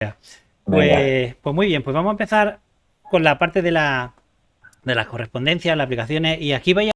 Venga, Pues muy bien, pues vamos a empezar con la parte de las correspondencias, las aplicaciones. Y aquí vais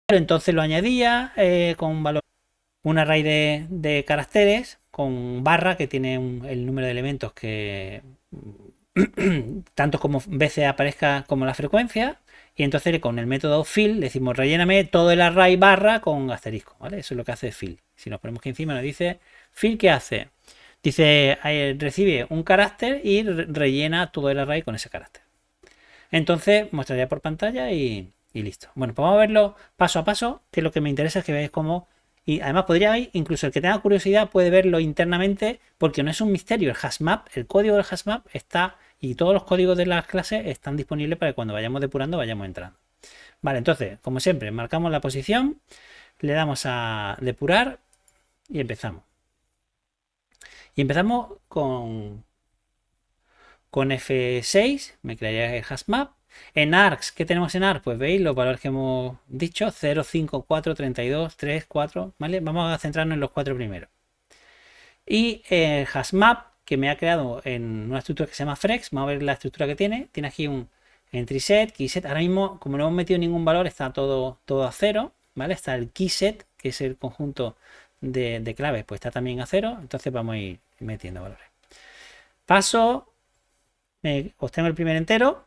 entonces lo añadía con un valor, un array de caracteres con barra que tiene el número de elementos que tanto como veces aparezca como la frecuencia. Y entonces con el método fill le decimos relléname todo el array barra con asterisco, ¿vale? Eso es lo que hace fill. Si nos ponemos aquí encima nos dice fill, ¿qué hace? Dice recibe un carácter y rellena todo el array con ese carácter. Entonces mostraría por pantalla y listo. Bueno, pues vamos a verlo paso a paso, que lo que me interesa es que veáis cómo. Y además podríais, incluso el que tenga curiosidad puede verlo internamente, porque no es un misterio. El hashmap, el código del hashmap está, y todos los códigos de las clases están disponibles para que cuando vayamos depurando vayamos entrando. Vale, entonces, como siempre, marcamos la posición, le damos a depurar y empezamos. Y empezamos con F6, me crearía el hashmap. En args, ¿qué tenemos en args? Pues veis los valores que hemos dicho, 0, 5, 4, 32, 3, 4, ¿vale? Vamos a centrarnos en los 4 primeros. Y el hashmap, que me ha creado en una estructura que se llama frex, vamos a ver la estructura que tiene. Tiene aquí un entry set, key set. Ahora mismo, como no hemos metido ningún valor, está todo a 0, ¿vale? Está el key set, que es el conjunto de claves, pues está también a 0. Entonces vamos a ir metiendo valores. Paso, obtengo el primer entero,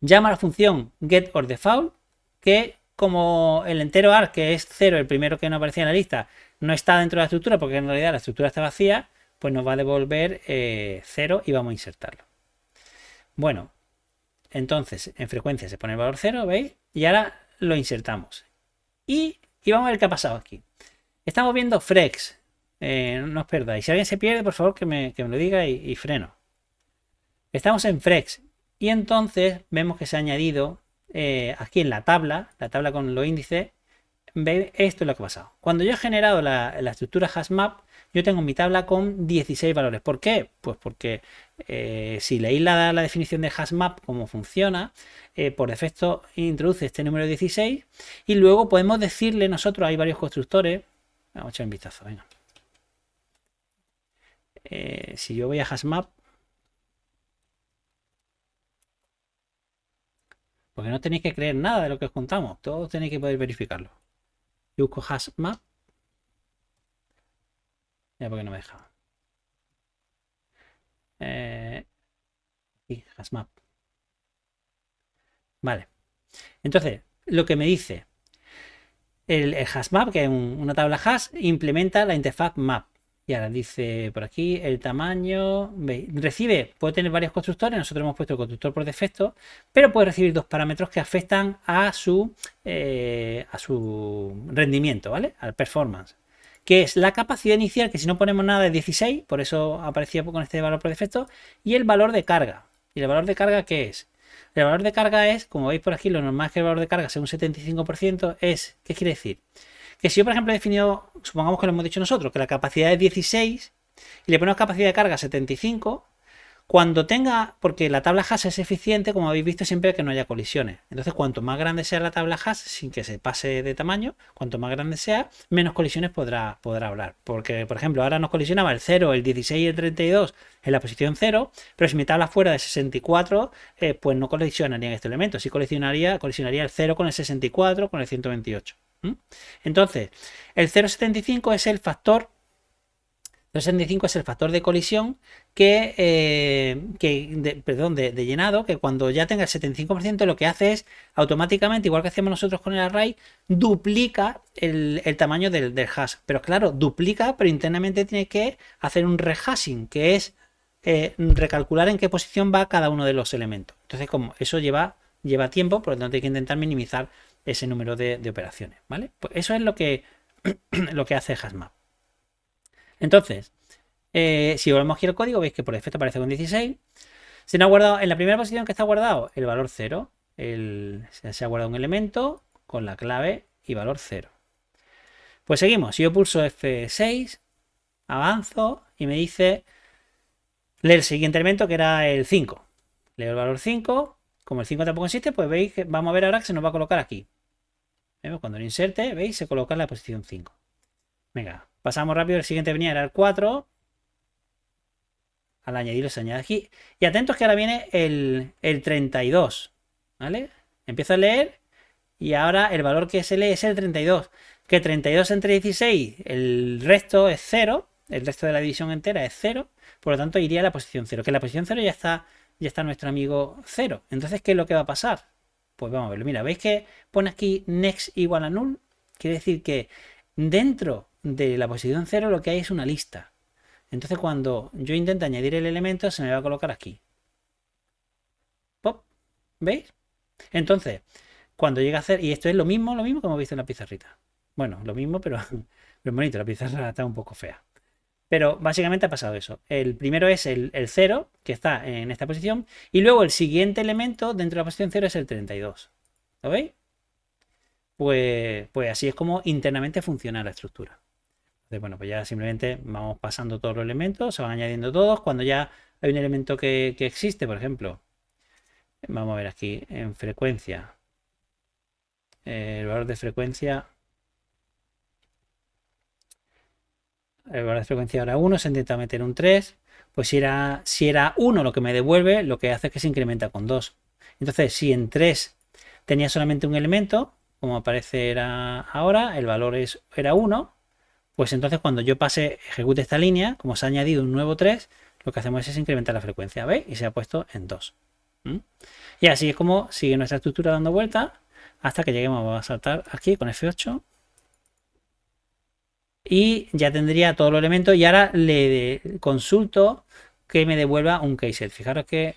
llama a la función getOrDefault, que como el entero arg, que es 0, el primero que no aparecía en la lista, no está dentro de la estructura, porque en realidad la estructura está vacía, pues nos va a devolver 0 y vamos a insertarlo. Bueno, entonces en frecuencia se pone el valor 0, ¿veis? Y ahora lo insertamos. Y vamos a ver qué ha pasado aquí. Estamos viendo frex. No os perdáis. Si alguien se pierde, por favor que me lo diga y freno. Estamos en frex. Y entonces vemos que se ha añadido aquí en la tabla con los índices. ¿Veis? Esto es lo que ha pasado. Cuando yo he generado la estructura hashmap, yo tengo mi tabla con 16 valores. ¿Por qué? Pues porque si leéis la definición de hashmap, cómo funciona, por defecto introduce este número 16 y luego podemos decirle nosotros, hay varios constructores, vamos a echar un vistazo, venga. Si yo voy a hashmap, porque no tenéis que creer nada de lo que os contamos, todos tenéis que poder verificarlo. Yo busco hashmap, ya porque no me deja. Y hashmap. Vale. Entonces, lo que me dice el hashmap, que es una tabla hash, implementa la interfaz map. Y ahora dice por aquí el tamaño. ¿Veis? Recibe, puede tener varios constructores. Nosotros hemos puesto el constructor por defecto, pero puede recibir dos parámetros que afectan a su rendimiento, ¿vale? Al performance. Que es la capacidad inicial, que si no ponemos nada es 16, por eso aparecía con este valor por defecto, y el valor de carga. ¿Y el valor de carga qué es? El valor de carga es, como veis por aquí, lo normal es que el valor de carga sea un 75%, es, ¿qué quiere decir? Que si yo, por ejemplo, he definido, supongamos que lo hemos dicho nosotros, que la capacidad es 16 y le ponemos capacidad de carga 75, cuando tenga, porque la tabla hash es eficiente, como habéis visto, siempre que no haya colisiones. Entonces, cuanto más grande sea la tabla hash, sin que se pase de tamaño, cuanto más grande sea, menos colisiones podrá hablar. Porque, por ejemplo, ahora nos colisionaba el 0, el 16 y el 32 en la posición 0, pero si mi tabla fuera de 64, pues no colisionarían este elemento. Sí colisionaría el 0 con el 64, con el 128. Entonces, el 0,75 es el factor. 0,75 es el factor de colisión de llenado, que cuando ya tenga el 75% lo que hace es automáticamente, igual que hacemos nosotros con el array, duplica el tamaño del hash. Pero claro, duplica, pero internamente tiene que hacer un rehashing, que es recalcular en qué posición va cada uno de los elementos. Entonces, como eso lleva tiempo, por lo tanto hay que intentar minimizar ese número de operaciones, ¿vale? Pues eso es lo que hace hashmap. Entonces, si volvemos aquí al código, veis que por defecto aparece con 16. Se nos ha guardado en la primera posición que está guardado el valor 0. Se ha guardado un elemento con la clave y valor 0. Pues seguimos. Si yo pulso F6, avanzo y me dice lee el siguiente elemento, que era el 5. Leo el valor 5. Como el 5 tampoco existe, pues veis que vamos a ver ahora que se nos va a colocar aquí. Cuando lo inserte, veis, se coloca en la posición 5. Venga, pasamos rápido. El siguiente venía era el 4. Al añadirlo se añade aquí. Y atentos que ahora viene el 32. ¿Vale? Empiezo a leer Y ahora el valor que se lee es el 32. Que 32 entre 16, el resto es 0. El resto de la división entera es 0. Por lo tanto, iría a la posición 0. Que en la posición 0 ya está nuestro amigo 0. Entonces, ¿qué es lo que va a pasar? Pues vamos a verlo. Mira, ¿veis que pone aquí next igual a null? Quiere decir que dentro de la posición 0 lo que hay es una lista. Entonces, cuando yo intento añadir el elemento, se me va a colocar aquí. ¡Pop! ¿Veis? Entonces, cuando llega a hacer, y esto es lo mismo que hemos visto en la pizarrita. Bueno, lo mismo, pero es bonito, la pizarra está un poco fea. Pero básicamente ha pasado eso. El primero es el 0, que está en esta posición, y luego el siguiente elemento dentro de la posición 0 es el 32. ¿Lo veis? Pues así es como internamente funciona la estructura. Entonces, bueno, pues ya simplemente vamos pasando todos los elementos, se van añadiendo todos. Cuando ya hay un elemento que existe, por ejemplo, vamos a ver aquí en frecuencia. El valor de frecuencia. El valor de frecuencia era 1, se intenta meter un 3. Pues si era 1 lo que me devuelve, lo que hace es que se incrementa con 2. Entonces, si en 3 tenía solamente un elemento, como aparece ahora, el valor era 1, pues entonces cuando yo ejecute esta línea, como se ha añadido un nuevo 3, lo que hacemos es incrementar la frecuencia, ¿veis? Y se ha puesto en 2. Y así es como sigue nuestra estructura dando vueltas hasta que lleguemos. Vamos a saltar aquí con F8. Y ya tendría todos los elementos. Y ahora le consulto que me devuelva un keyset. Fijaros que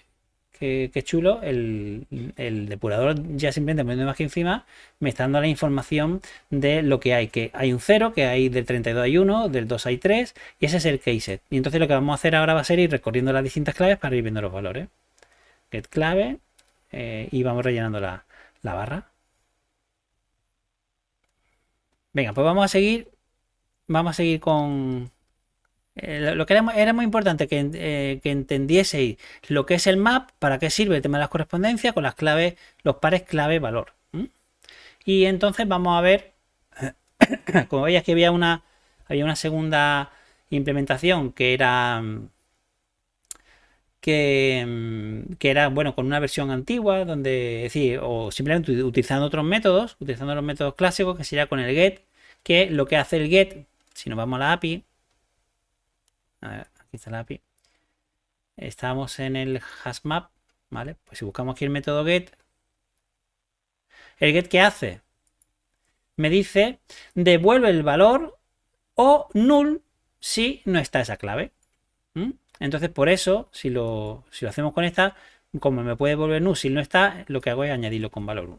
chulo. El depurador ya simplemente poniendo aquí encima me está dando la información de lo que hay. Que hay un 0, que hay del 32 hay 1, del 2 hay 3. Y ese es el keyset. Y entonces lo que vamos a hacer ahora va a ser ir recorriendo las distintas claves para ir viendo los valores. Get clave. Y vamos rellenando la barra. Venga, pues vamos a seguir con... lo que era muy importante que entendieseis lo que es el map, para qué sirve el tema de las correspondencias con las claves, los pares clave valor. Y entonces vamos a ver, como veis aquí había una segunda implementación que era bueno, con una versión antigua, donde, es decir, o simplemente utilizando otros métodos, utilizando los métodos clásicos, que sería con el get, que lo que hace el get, si nos vamos a la API, a ver, aquí está la API, estamos en el hashmap, ¿vale? Pues si buscamos aquí el método get, ¿el get qué hace? Me dice, devuelve el valor o null si no está esa clave. Entonces, por eso, si lo hacemos con esta, como me puede devolver null si no está, lo que hago es añadirlo con valor 1.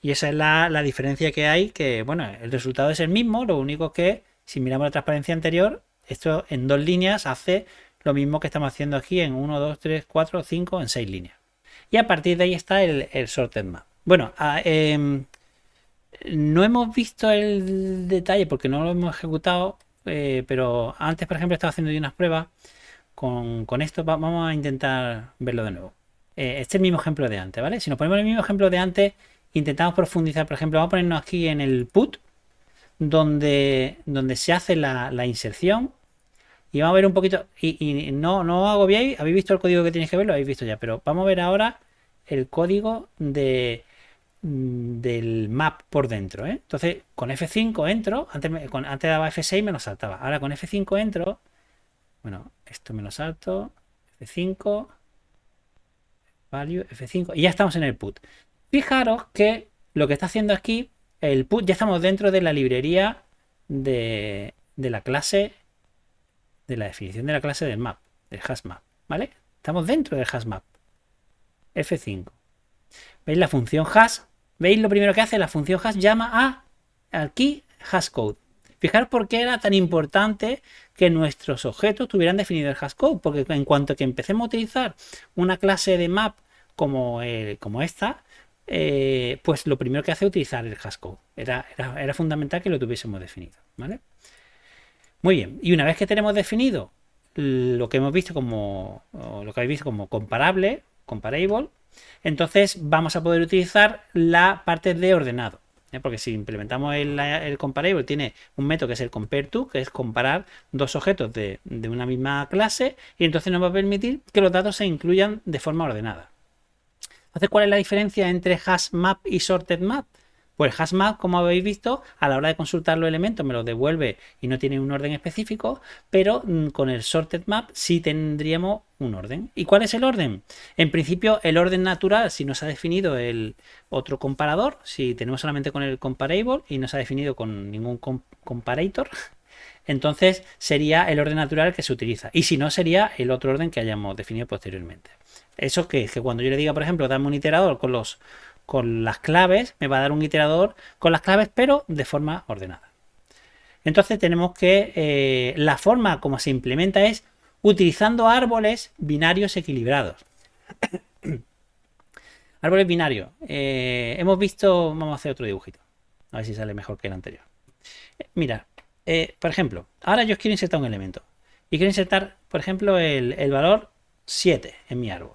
Y esa es la diferencia que hay, que bueno, el resultado es el mismo, lo único que si miramos la transparencia anterior, esto en 2 líneas hace lo mismo que estamos haciendo aquí en 1, 2, 3, 4, 5, en 6 líneas. Y a partir de ahí está el sorted map. Bueno, no hemos visto el detalle porque no lo hemos ejecutado, pero antes, por ejemplo, estaba haciendo yo unas pruebas con esto. Vamos a intentar verlo de nuevo. Este es el mismo ejemplo de antes, ¿vale? Si nos ponemos el mismo ejemplo de antes, intentamos profundizar. Por ejemplo, vamos a ponernos aquí en el put, donde se hace la inserción. Y vamos a ver un poquito, y no hago bien, habéis visto el código que tenéis que ver, lo habéis visto ya, pero vamos a ver ahora el código del map por dentro. Entonces con F5 entro, antes daba F6 me lo saltaba, ahora con F5 entro, bueno, esto me lo salto, F5, value, F5, y ya estamos en el put. Fijaros que lo que está haciendo aquí, el put, ya estamos dentro de la librería de la clase, de la definición de la clase del map, del hashmap, ¿vale? Estamos dentro del hashmap. F5. ¿Veis la función hash? ¿Veis lo primero que hace? La función hash llama al key hashcode. Fijaros por qué era tan importante que nuestros objetos tuvieran definido el hashcode, porque en cuanto que empecemos a utilizar una clase de map como esta, pues lo primero que hace es utilizar el hashcode. Era fundamental que lo tuviésemos definido, ¿vale? Muy bien, y una vez que tenemos definido lo que hemos visto lo que habéis visto como comparable, entonces vamos a poder utilizar la parte de ordenado. Porque si implementamos el comparable, tiene un método que es el compareTo, que es comparar dos objetos de una misma clase, y entonces nos va a permitir que los datos se incluyan de forma ordenada. Entonces, ¿cuál es la diferencia entre HashMap y SortedMap? Pues HashMap, como habéis visto, a la hora de consultar los elementos me los devuelve y no tiene un orden específico, pero con el SortedMap sí tendríamos un orden. ¿Y cuál es el orden? En principio, el orden natural, si no se ha definido el otro comparador, si tenemos solamente con el comparable y no se ha definido con ningún comparator, entonces sería el orden natural que se utiliza. Y si no, sería el otro orden que hayamos definido posteriormente. Eso que cuando yo le diga, por ejemplo, dame un iterador con las claves, me va a dar un iterador con las claves, pero de forma ordenada. Entonces tenemos que la forma como se implementa es utilizando árboles binarios equilibrados. Árboles binarios. Hemos visto, vamos a hacer otro dibujito. A ver si sale mejor que el anterior. Mira, por ejemplo, ahora yo quiero insertar un elemento. Y quiero insertar, por ejemplo, el valor 7 en mi árbol.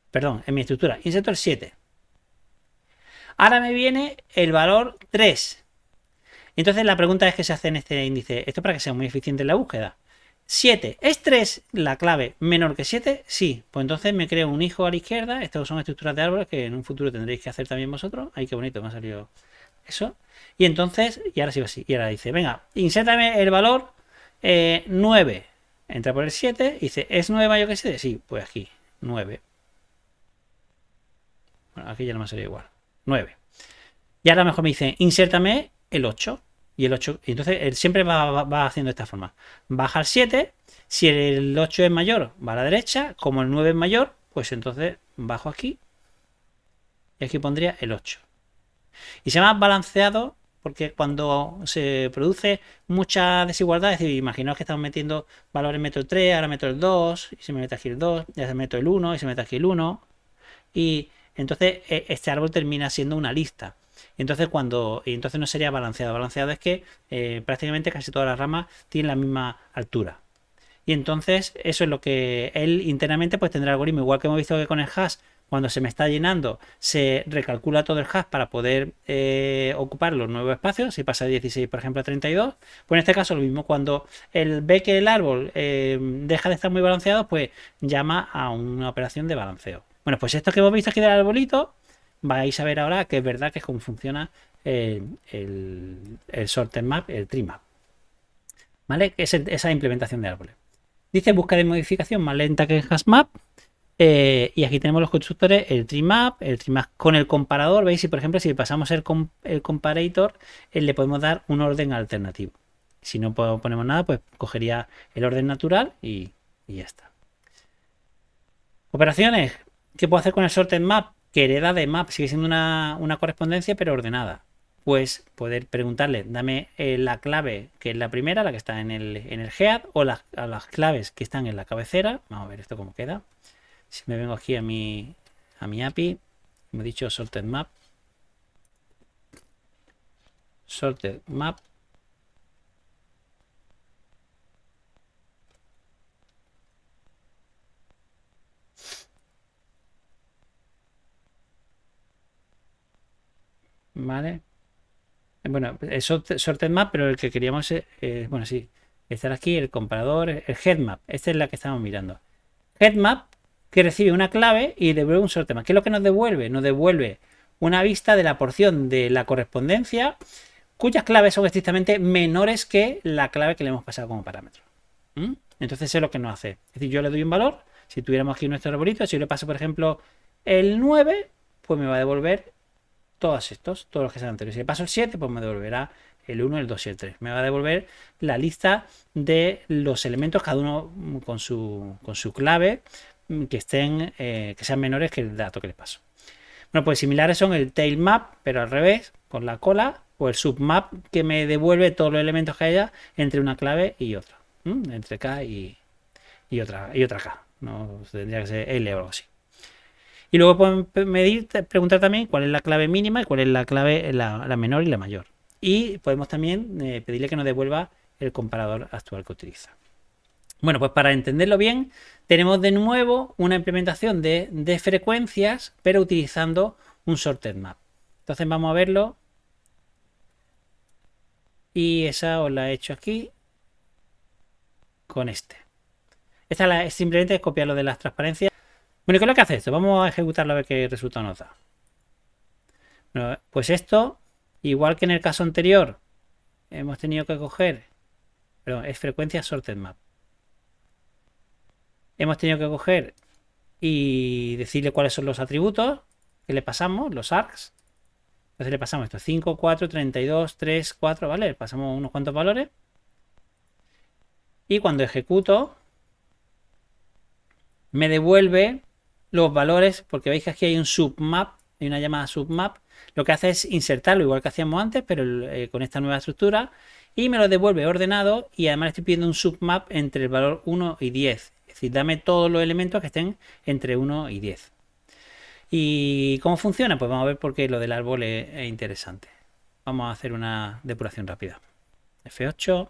Perdón, en mi estructura. Inserto el 7. Ahora me viene el valor 3. Entonces la pregunta es que se hace en este índice. Esto para que sea muy eficiente en la búsqueda. 7. ¿Es 3 la clave menor que 7? Sí. Pues entonces me creo un hijo a la izquierda. Estas son estructuras de árboles que en un futuro tendréis que hacer también vosotros. Ay, qué bonito me ha salido eso. Y entonces, y ahora sí, así. Y ahora dice, venga, insértame el valor 9. Entra por el 7 y dice, ¿es 9 mayor que 7? Sí, pues aquí, 9. Bueno, aquí ya no me ha salido igual. 9. Y ahora a lo mejor me dice, insértame el 8. Y el 8, y entonces él siempre va haciendo de esta forma. Baja al 7. Si el 8 es mayor, va a la derecha. Como el 9 es mayor, pues entonces bajo aquí. Y aquí pondría el 8. Y se llama balanceado porque cuando se produce mucha desigualdad, es decir, imaginaos que estamos metiendo valores, meto el 3, ahora meto el 2, y se me mete aquí el 2, ya se meto el 1, y se mete aquí el 1. Y entonces este árbol termina siendo una lista. Entonces entonces no sería balanceado. Balanceado es que prácticamente casi todas las ramas tienen la misma altura. Y entonces eso es lo que él internamente pues tendrá el algoritmo. Igual que hemos visto que con el hash, cuando se me está llenando, se recalcula todo el hash para poder ocupar los nuevos espacios. Si pasa de 16, por ejemplo, a 32. Pues en este caso lo mismo. Cuando él ve que el árbol deja de estar muy balanceado, pues llama a una operación de balanceo. Bueno, pues esto que hemos visto aquí del arbolito, vais a ver ahora que es verdad que es como funciona el sorted map, el tree map. ¿Vale? Es esa implementación de árboles. Dice búsqueda de modificación más lenta que el HashMap. Y aquí tenemos los constructores, el tree map con el comparador. ¿Veis? Si por ejemplo, si pasamos el comparator, le podemos dar un orden alternativo. Si no ponemos nada, pues cogería el orden natural y ya está. Operaciones. ¿Qué puedo hacer con el sorted map? Que hereda de map, sigue siendo una correspondencia, pero ordenada. Pues poder preguntarle, dame la clave que es la primera, la que está en el head, o las claves que están en la cabecera. Vamos a ver esto cómo queda. Si me vengo aquí a mi API, hemos dicho sorted map. Sorted map. Vale. Bueno, es sorted map, pero el que queríamos es, bueno, sí, estar aquí, el comparador, el head map. Esta es la que estamos mirando. Head map que recibe una clave y devuelve un sorted map. ¿Qué es lo que nos devuelve? Nos devuelve una vista de la porción de la correspondencia cuyas claves son estrictamente menores que la clave que le hemos pasado como parámetro. Entonces es lo que nos hace. Es decir, yo le doy un valor. Si tuviéramos aquí nuestro arbolito, si yo le paso, por ejemplo, el 9, pues me va a devolver todos los que sean anteriores. Si le paso el 7, pues me devolverá el 1, el 2 y el 3. Me va a devolver la lista de los elementos, cada uno con su clave, que sean menores que el dato que les paso. Bueno, pues similares son el tail map, pero al revés, con la cola, o el submap, que me devuelve todos los elementos que haya entre una clave y otra. Entre K y otra K. No tendría que ser L o algo así. Y luego pueden preguntar también cuál es la clave mínima y cuál es la clave la menor y la mayor. Y podemos también pedirle que nos devuelva el comparador actual que utiliza. Bueno, pues para entenderlo bien, tenemos de nuevo una implementación de frecuencias, pero utilizando un sorted map. Entonces vamos a verlo. Y esa os la he hecho aquí con este. Esta es simplemente copiarlo de las transparencias. Bueno, ¿qué es lo que hace esto? Vamos a ejecutarlo a ver qué resultado nos da. Bueno, pues esto, igual que en el caso anterior, hemos tenido que coger, perdón, es frecuencia sorted map. Hemos tenido que coger y decirle cuáles son los atributos que le pasamos, los args. Entonces le pasamos esto, 5, 4, 32, 3, 4, ¿vale? Le pasamos unos cuantos valores. Y cuando ejecuto, me devuelve los valores, porque veis que aquí hay un submap, hay una llamada submap. Lo que hace es insertarlo igual que hacíamos antes, pero con esta nueva estructura. Y me lo devuelve ordenado y además estoy pidiendo un submap entre el valor 1 y 10. Es decir, dame todos los elementos que estén entre 1 y 10. ¿Y cómo funciona? Pues vamos a ver por qué lo del árbol es interesante. Vamos a hacer una depuración rápida. F8.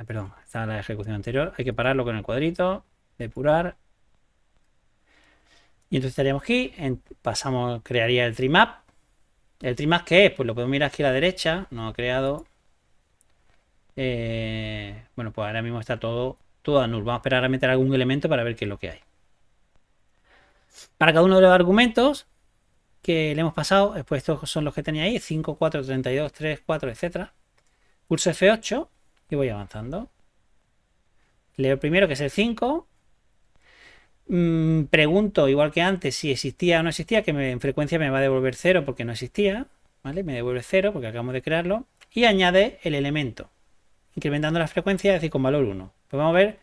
Perdón, está la ejecución anterior. Hay que pararlo con el cuadrito. Depurar. Y entonces estaríamos aquí. Pasamos, crearía el trimap. ¿El trimap qué es? Pues lo podemos mirar aquí a la derecha. No ha creado. Bueno, pues ahora mismo está todo a null. Vamos a esperar a meter algún elemento para ver qué es lo que hay. Para cada uno de los argumentos que le hemos pasado, pues estos son los que tenía ahí, 5, 4, 32, 3, 4, etc. Pulso F8 y voy avanzando. Leo el primero, que es el 5. Pregunto, igual que antes, si existía o no existía, que en frecuencia me va a devolver 0 porque no existía, ¿vale? Me devuelve 0 porque acabamos de crearlo. Y añade el elemento, incrementando la frecuencia, es decir, con valor 1. Pues vamos a ver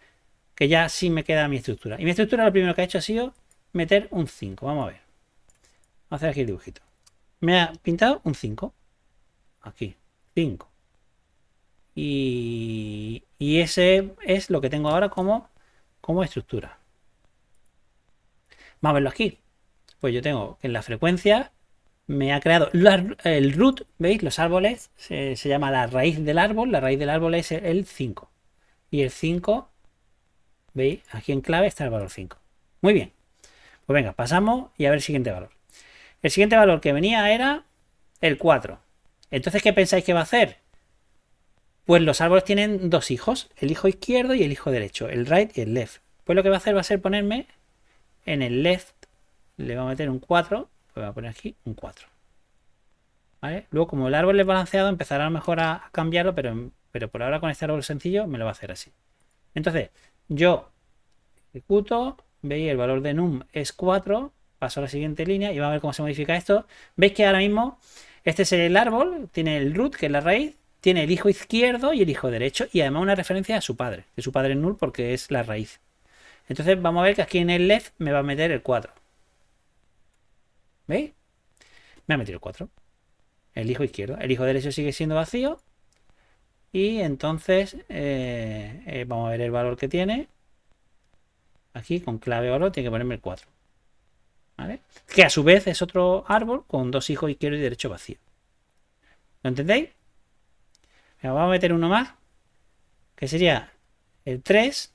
que ya sí me queda mi estructura. Y mi estructura lo primero que ha hecho ha sido meter un 5. Vamos a ver. Vamos a hacer aquí el dibujito. Me ha pintado un 5. Aquí, 5. Y ese es lo que tengo ahora como estructura. Vamos a verlo aquí. Pues yo tengo que en la frecuencia me ha creado el root, ¿veis? Los árboles, se llama la raíz del árbol. La raíz del árbol es el 5. Y el 5, ¿veis? Aquí en clave está el valor 5. Muy bien. Pues venga, pasamos y a ver el siguiente valor. El siguiente valor que venía era el 4. Entonces, ¿qué pensáis que va a hacer? Pues los árboles tienen dos hijos, el hijo izquierdo y el hijo derecho, el right y el left. Pues lo que va a hacer va a ser ponerme en el left, le voy a meter un 4, pues voy a poner aquí un 4. ¿Vale? Luego, como el árbol es balanceado, empezará a lo mejor a cambiarlo, pero por ahora con este árbol sencillo me lo va a hacer así. Entonces, yo ejecuto, veis, el valor de num es 4, paso a la siguiente línea y vamos a ver cómo se modifica esto. Veis que ahora mismo este es el árbol, tiene el root, que es la raíz, tiene el hijo izquierdo y el hijo derecho y además una referencia a su padre, que su padre es null porque es la raíz. Entonces vamos a ver que aquí en el left me va a meter el 4. ¿Veis? Me ha metido el 4. El hijo izquierdo. El hijo derecho sigue siendo vacío. Y entonces vamos a ver el valor que tiene. Aquí con clave valor tiene que ponerme el 4. ¿Vale? Que a su vez es otro árbol con dos hijos izquierdo y derecho vacío. ¿Lo entendéis? Vamos a meter uno más. Que sería el 3.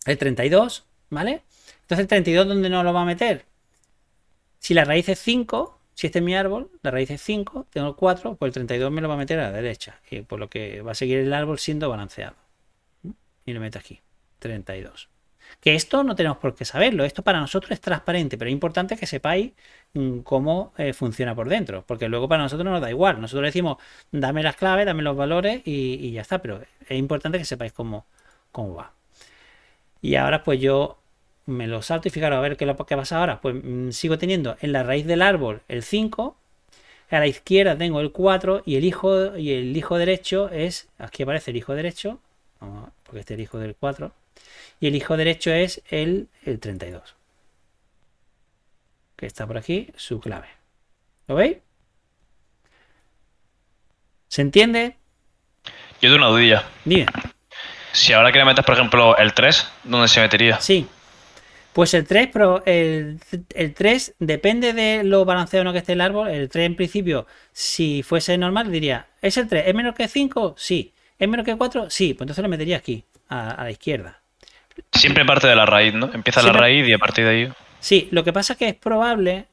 El 32. ¿Vale? Entonces el 32, ¿dónde nos lo va a meter? Si la raíz es 5, si este es mi árbol, la raíz es 5, tengo el 4, pues el 32 me lo va a meter a la derecha. Y por lo que va a seguir el árbol siendo balanceado. Y lo meto aquí, 32. Que esto no tenemos por qué saberlo. Esto para nosotros es transparente, pero es importante que sepáis cómo funciona por dentro. Porque luego para nosotros nos da igual. Nosotros decimos, dame las claves, dame los valores y ya está. Pero es importante que sepáis cómo va. Y ahora pues yo me lo salto y fijaros a ver qué pasa ahora. Pues sigo teniendo en la raíz del árbol el 5, a la izquierda tengo el 4 y el hijo derecho es, aquí aparece el hijo derecho, porque este es el hijo del 4, y el hijo derecho es el 32, que está por aquí, su clave. ¿Lo veis? ¿Se entiende? Yo tengo una dudilla. Dime. Si ahora que le metes, por ejemplo, el 3, ¿dónde se metería? Sí. Pues el 3, pero el 3 depende de lo balanceado o no que esté el árbol. El 3 en principio, si fuese normal, diría, ¿es el 3? ¿Es menor que 5? Sí. ¿Es menor que 4? Sí. Pues entonces lo metería aquí, a la izquierda. Siempre parte de la raíz, ¿no? Empieza la raíz y a partir de ahí... Sí, lo que pasa es que es probable,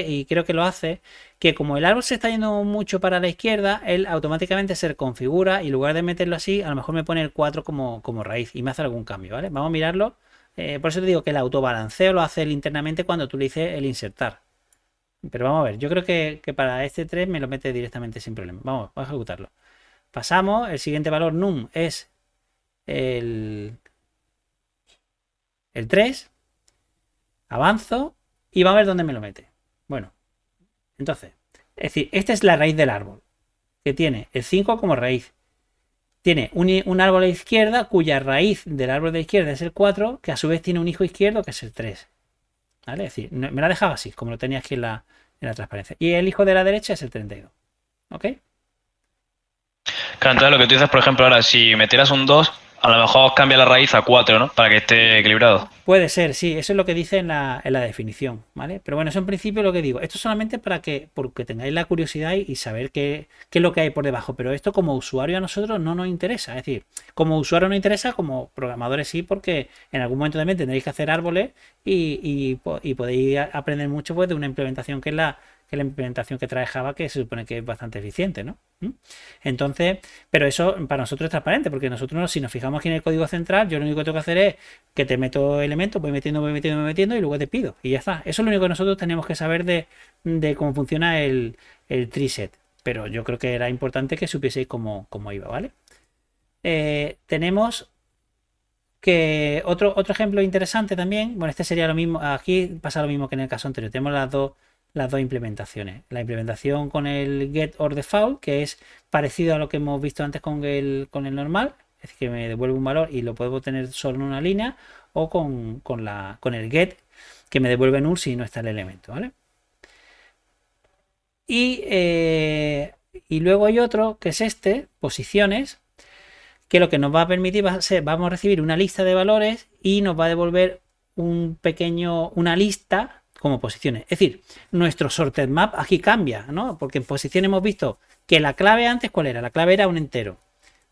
y creo que lo hace, que como el árbol se está yendo mucho para la izquierda, él automáticamente se configura y en lugar de meterlo así, a lo mejor me pone el 4 como raíz y me hace algún cambio, ¿vale? Vamos a mirarlo. Por eso te digo que el autobalanceo lo hace él internamente cuando tú le dices el insertar. Pero vamos a ver, yo creo que para este 3 me lo mete directamente sin problema. Vamos a ejecutarlo. Pasamos, el siguiente valor num es el 3. Avanzo y va a ver dónde me lo mete. Bueno, entonces, es decir, esta es la raíz del árbol, que tiene el 5 como raíz. Tiene un árbol a la izquierda cuya raíz del árbol de la izquierda es el 4, que a su vez tiene un hijo izquierdo que es el 3. ¿Vale? Es decir, me la dejaba así, como lo tenía aquí en la transparencia. Y el hijo de la derecha es el 32. ¿Ok? Claro, entonces lo que tú dices, por ejemplo, ahora, si metieras un 2, a lo mejor cambia la raíz a 4, ¿no? Para que esté equilibrado. Puede ser, sí, eso es lo que dice en la definición, ¿vale? Pero bueno, eso en principio es lo que digo. Esto solamente porque tengáis la curiosidad y saber qué es lo que hay por debajo. Pero esto como usuario a nosotros no nos interesa. Es decir, como usuario no interesa, como programadores sí, porque en algún momento también tendréis que hacer árboles y podéis aprender mucho pues, de una implementación que es la implementación que trae Java, que se supone que es bastante eficiente, ¿no? Entonces, pero eso para nosotros es transparente, porque nosotros, si nos fijamos aquí en el código central, yo lo único que tengo que hacer es que te meto elementos, voy metiendo y luego te pido. Y ya está. Eso es lo único que nosotros tenemos que saber de cómo funciona el tree set. Pero yo creo que era importante que supieseis cómo iba, ¿vale? Tenemos que otro ejemplo interesante también, bueno, este sería lo mismo, aquí pasa lo mismo que en el caso anterior, tenemos las dos implementaciones. La implementación con el get or default, que es parecido a lo que hemos visto antes con el normal, es decir, que me devuelve un valor y lo puedo tener solo en una línea, o con el get, que me devuelve null si no está el elemento, ¿vale? Y luego hay otro, que es este, posiciones, que lo que nos va a permitir va a ser, vamos a recibir una lista de valores y nos va a devolver una lista como posiciones. Es decir, nuestro sorted map aquí cambia, ¿no? Porque en posiciones hemos visto que la clave antes, ¿cuál era? La clave era un entero,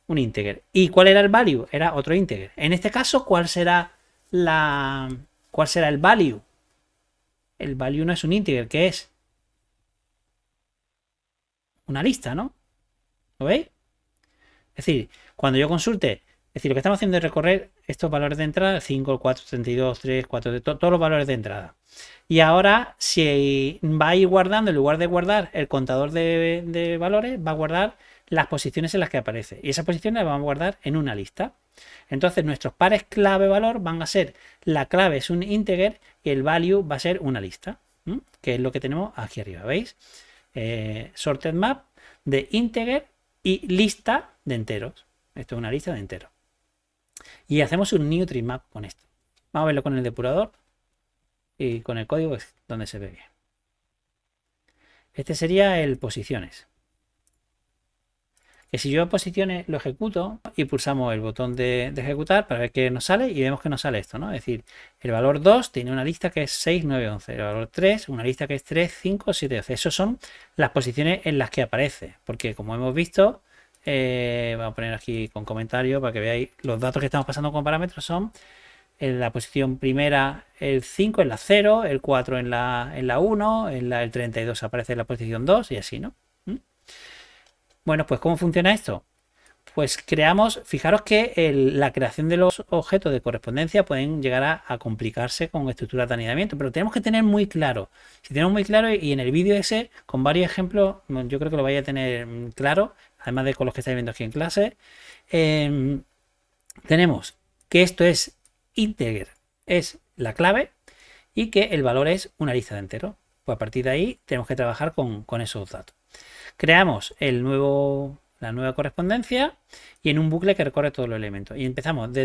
un integer. ¿Y cuál era el value? Era otro integer. En este caso, ¿cuál será el value? El value no es un integer, ¿qué es? Una lista, ¿no? ¿Lo veis? Es decir, cuando yo consulte, es decir, lo que estamos haciendo es recorrer estos valores de entrada, 5, 4, 32, 3, 4, todos los valores de entrada. Y ahora, si va a ir guardando, en lugar de guardar el contador de valores, va a guardar las posiciones en las que aparece. Y esas posiciones las vamos a guardar en una lista. Entonces, nuestros pares clave-valor van a ser, la clave es un integer y el value va a ser una lista, que es lo que tenemos aquí arriba, ¿veis? Sorted map de integer y lista de enteros. Esto es una lista de enteros. Y hacemos un new tree map con esto. Vamos a verlo con el depurador y con el código es donde se ve bien. Este sería el posiciones. Que si yo en posiciones lo ejecuto y pulsamos el botón de ejecutar para ver qué nos sale y vemos que nos sale esto, ¿no? Es decir, el valor 2 tiene una lista que es 6, 9, 11. El valor 3, una lista que es 3, 5, 7, 12. Esas son las posiciones en las que aparece. Porque como hemos visto, voy a poner aquí con comentario para que veáis los datos que estamos pasando con parámetros son en la posición primera el 5 en la 0, el 4 en la 1, el 32 aparece en la posición 2 y así, ¿no? Bueno, pues ¿cómo funciona esto? Pues creamos, fijaros que la creación de los objetos de correspondencia pueden llegar a complicarse con estructuras de anidamiento, pero tenemos que tener muy claro. Si tenemos muy claro, y en el vídeo ese, con varios ejemplos, yo creo que lo vais a tener claro, además de con los que estáis viendo aquí en clase, tenemos que esto es integer, es la clave, y que el valor es una lista de enteros. Pues a partir de ahí tenemos que trabajar con esos datos. Creamos la nueva correspondencia y en un bucle que recorre todos los elementos. Y empezamos con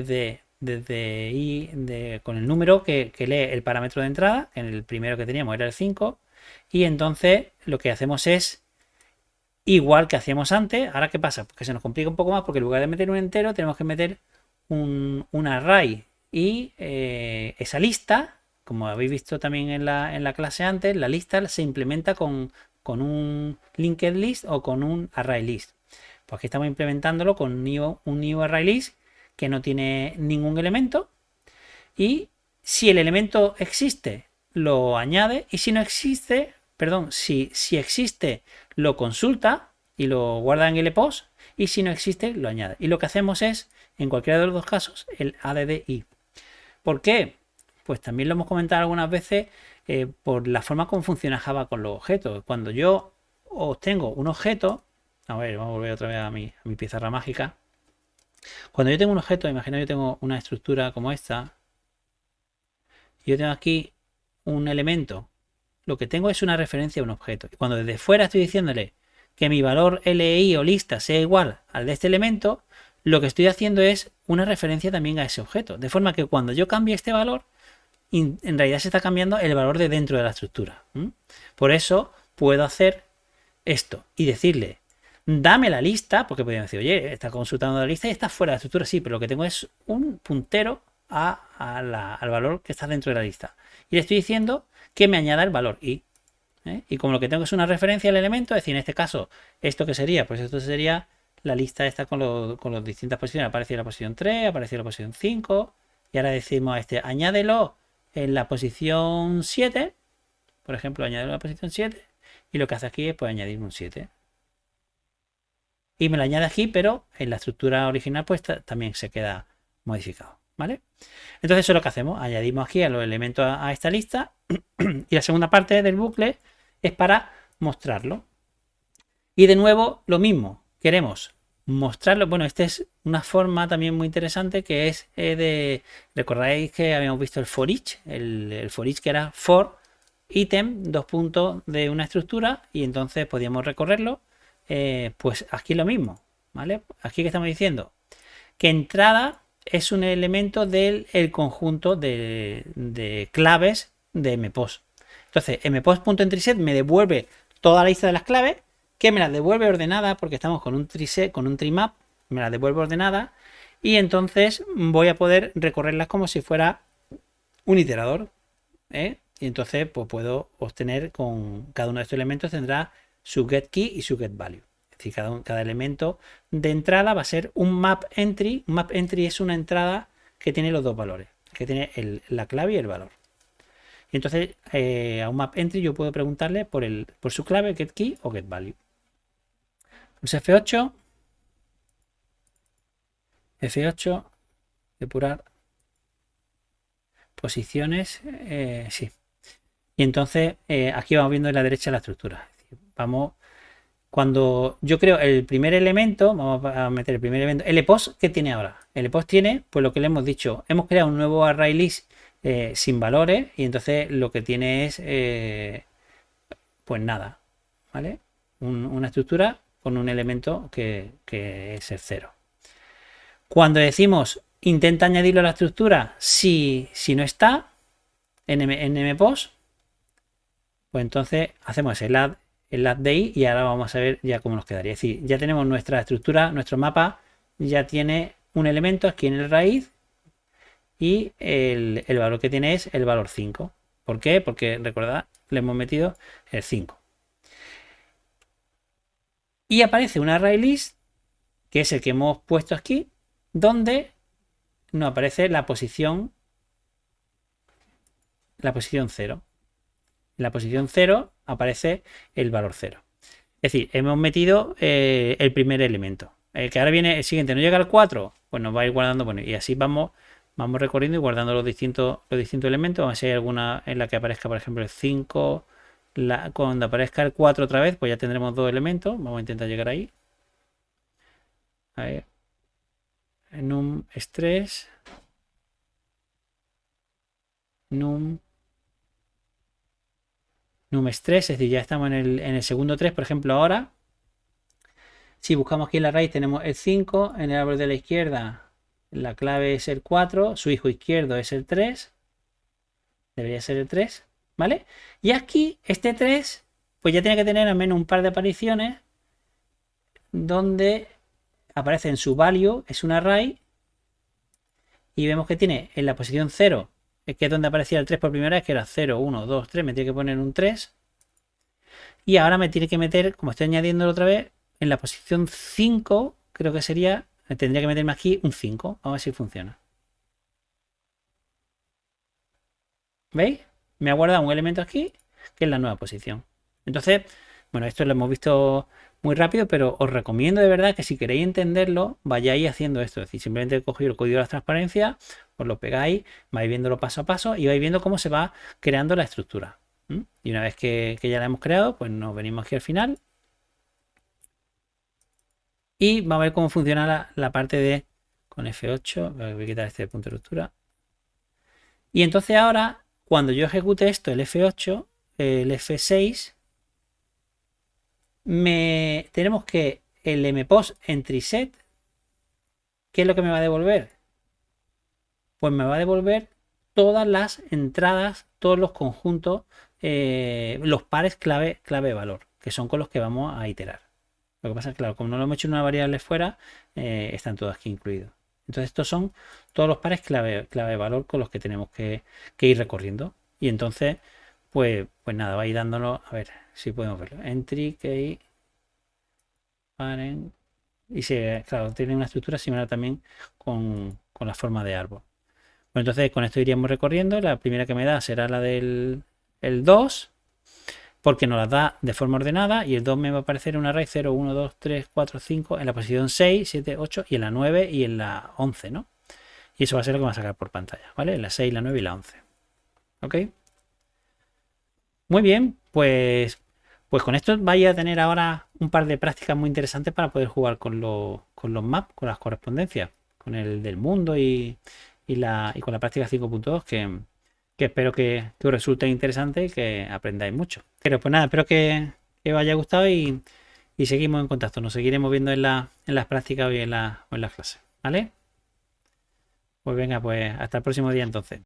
el número que lee el parámetro de entrada, en el primero que teníamos era el 5, y entonces lo que hacemos es igual que hacíamos antes. Ahora, ¿qué pasa? Pues que se nos complica un poco más porque en lugar de meter un entero tenemos que meter un array y esa lista, como habéis visto también en la clase antes, la lista se implementa con un linked list o con un array list. Pues aquí estamos implementándolo con un new array list que no tiene ningún elemento y si el elemento existe lo añade y si no existe perdón, si existe, lo consulta y lo guarda en LPOS, y si no existe, lo añade. Y lo que hacemos es, en cualquiera de los dos casos, el ADDI. ¿Por qué? Pues también lo hemos comentado algunas veces por la forma como funciona Java con los objetos. Cuando yo obtengo un objeto, a ver, vamos a volver otra vez a mi pizarra mágica. Cuando yo tengo un objeto, imagino yo tengo una estructura como esta, y yo tengo aquí un elemento. Lo que tengo es una referencia a un objeto. Y cuando desde fuera estoy diciéndole que mi valor LI o lista sea igual al de este elemento, lo que estoy haciendo es una referencia también a ese objeto. De forma que cuando yo cambie este valor, en realidad se está cambiando el valor de dentro de la estructura. Por eso puedo hacer esto y decirle, dame la lista, porque podrían decir, oye, está consultando la lista y está fuera de la estructura. Sí, pero lo que tengo es un puntero al valor que está dentro de la lista. Y le estoy diciendo que me añada el valor i. Y como lo que tengo es una referencia al elemento, es decir, en este caso, ¿esto qué sería? Pues esto sería la lista esta con las distintas posiciones. Aparece la posición 3, aparece la posición 5. Y ahora decimos a este, añádelo en la posición 7. Por ejemplo, añádelo en la posición 7. Y lo que hace aquí es pues añadir un 7. Y me lo añade aquí, pero en la estructura original pues también se queda modificado. ¿Vale? Entonces eso es lo que hacemos. Añadimos aquí a los elementos a esta lista. Y la segunda parte del bucle es para mostrarlo. Y de nuevo lo mismo. Queremos mostrarlo. Bueno, esta es una forma también muy interesante que es recordáis que habíamos visto el for each. El for each que era for item, dos puntos de una estructura. Y entonces podíamos recorrerlo. Pues aquí lo mismo. ¿Vale? Aquí que estamos diciendo que entrada es un elemento del conjunto de claves de mpost. Entonces, mpost.entrySet me devuelve toda la lista de las claves, que me las devuelve ordenada, porque estamos con un tryset, con un trymap, me las devuelve ordenada, y entonces voy a poder recorrerlas como si fuera un iterador. Y entonces pues puedo obtener con cada uno de estos elementos, tendrá su getKey y su getValue. Es decir, cada elemento de entrada va a ser un map entry. Un map entry es una entrada que tiene los dos valores, que tiene la clave y el valor. Y entonces a un map entry yo puedo preguntarle por su clave, getKey o getValue. Pues F8, depurar posiciones, sí. Y entonces aquí vamos viendo en la derecha la estructura. Vamos, cuando yo creo el primer elemento, vamos a meter el primer elemento, el LPOS, ¿qué tiene ahora? El LPOS tiene, pues lo que le hemos dicho, hemos creado un nuevo array list sin valores y entonces lo que tiene es, pues nada, ¿vale? Una estructura con un elemento que es el 0. Cuando decimos intenta añadirlo a la estructura, si no está en mpost, pues entonces hacemos el add de i y ahora vamos a ver ya cómo nos quedaría. Es decir, ya tenemos nuestra estructura, nuestro mapa ya tiene un elemento aquí en el raíz y el valor que tiene es el valor 5. ¿Por qué? Porque recordad, le hemos metido el 5. Y aparece un array list, que es el que hemos puesto aquí, donde nos aparece la posición 0. En la posición 0 aparece el valor 0. Es decir, hemos metido el primer elemento. Que ahora viene el siguiente, no llega al 4, pues nos va a ir guardando. Bueno, y así vamos recorriendo y guardando los distintos elementos. Vamos a ver si hay alguna en la que aparezca, por ejemplo, el 5. Cuando aparezca el 4 otra vez, pues ya tendremos dos elementos. Vamos a intentar llegar ahí. A ver. Num stress. Num stress, es decir, ya estamos en el segundo 3, por ejemplo, ahora. Si buscamos aquí en la raíz tenemos el 5, en el árbol de la izquierda la clave es el 4, su hijo izquierdo es el 3, debería ser el 3, ¿vale? Y aquí este 3, pues ya tiene que tener al menos un par de apariciones donde aparece en su value, es un array, y vemos que tiene en la posición 0, que es donde aparecía el 3 por primera vez, que era 0, 1, 2, 3, me tiene que poner un 3. Y ahora me tiene que meter, como estoy añadiéndolo otra vez, en la posición 5, creo que sería, tendría que meterme aquí un 5. Vamos a ver si funciona. ¿Veis? Me ha guardado un elemento aquí, que es la nueva posición. Entonces, bueno, esto lo hemos visto muy rápido, pero os recomiendo de verdad que si queréis entenderlo, vayáis haciendo esto. Es decir, simplemente cogéis el código de las transparencias, os lo pegáis, vais viéndolo paso a paso y vais viendo cómo se va creando la estructura. Y una vez que ya la hemos creado, pues nos venimos aquí al final. Y vamos a ver cómo funciona la parte de con F8. Voy a quitar este punto de ruptura. Y entonces ahora, cuando yo ejecute esto, el F8, el F6, tenemos que el mpost entry set, ¿qué es lo que me va a devolver? Pues me va a devolver todas las entradas, todos los conjuntos, los pares clave valor, que son con los que vamos a iterar. Lo que pasa es que, claro, como no lo hemos hecho en una variable fuera, están todos aquí incluidos. Entonces estos son todos los pares clave valor con los que tenemos que ir recorriendo. Y entonces, pues nada, va a ir dándolo, a ver si podemos verlo. Entry, key, paren. Y claro, tiene una estructura similar también con la forma de árbol. Bueno, entonces con esto iríamos recorriendo. La primera que me da será la del 2, porque nos las da de forma ordenada, y el 2 me va a aparecer en una raíz 0, 1, 2, 3, 4, 5, en la posición 6, 7, 8 y en la 9 y en la 11, ¿no? Y eso va a ser lo que va a sacar por pantalla, ¿vale? La 6, la 9 y la 11. ¿Ok? Muy bien, pues con esto vais a tener ahora un par de prácticas muy interesantes para poder jugar con los maps, con las correspondencias, con el del mundo y con la práctica 5.2 que espero que os resulte interesante y que aprendáis mucho. Pero pues nada, espero que os haya gustado y seguimos en contacto. Nos seguiremos viendo en las prácticas y o en las clases. ¿Vale? Pues venga, pues hasta el próximo día entonces.